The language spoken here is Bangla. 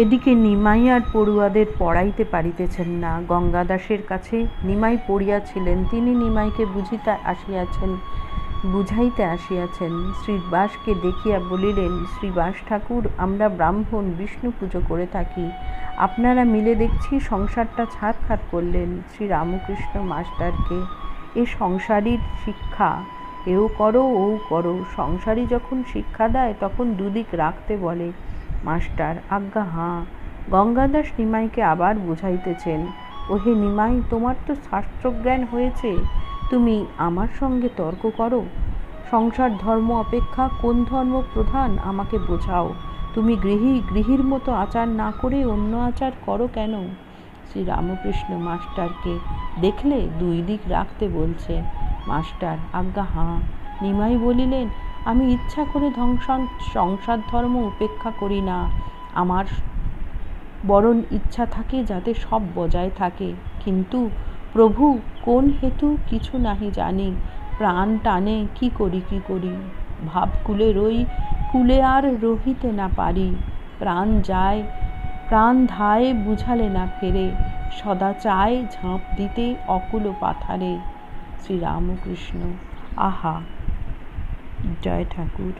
এদিকে নিমাই আর পড়ুয়াদের পড়াইতে পারিতেছেন না। গঙ্গাদাসের কাছে নিমাই পড়িয়াছিলেন, তিনি নিমাইকে বুঝাইতে আসিয়াছেন। শ্রীবাসকে দেখিয়া বলিলেন, শ্রীবাস ঠাকুর, আমরা ব্রাহ্মণ বিষ্ণু পুজো করে থাকি, আপনারা মিলে দেখছি সংসারটা ছাড়খাড় করলেন। শ্রীরামকৃষ্ণ মাস্টারকে এ সংসারীর শিক্ষা, এও করো ও করো, সংসারী যখন শিক্ষা দেয় তখন দুদিক রাখতে বলে। মাস্টার, আজ্ঞা হাঁ। গঙ্গাদাস নিমাইকে আবার বুঝাইতেছেন, ওহে নিমাই, তোমার তো শাস্ত্রজ্ঞান হয়েছে, তুমি আমার সঙ্গে তর্ক করো? সংসার ধর্ম অপেক্ষা কোন ধর্ম প্রধান আমাকে বোঝাও। তুমি গৃহীর মতো আচার না করে অন্য আচার করো কেন? শ্রীরামকৃষ্ণ মাস্টারকে দেখলে দুই দিক রাখতে বলছে। মাস্টার, আজ্ঞা হাঁ। নিমাই বলিলেন, আমি ইচ্ছা করে সংসার ধর্ম উপেক্ষা করি না, আমার বরং ইচ্ছা থাকে যাতে সব বজায় থাকে। কিন্তু প্রভু কোন হেতু কিছু নাহি জানি, প্রাণ টানে কি করি, ভাব কুলে আর রহিতে না পারি, প্রাণ ধায় বুঝালে না ফেরে, সদা চায় ঝাঁপ দিতে অকুল পাথারে। শ্রীরামকৃষ্ণ। আহা, জয় ঠাকুর।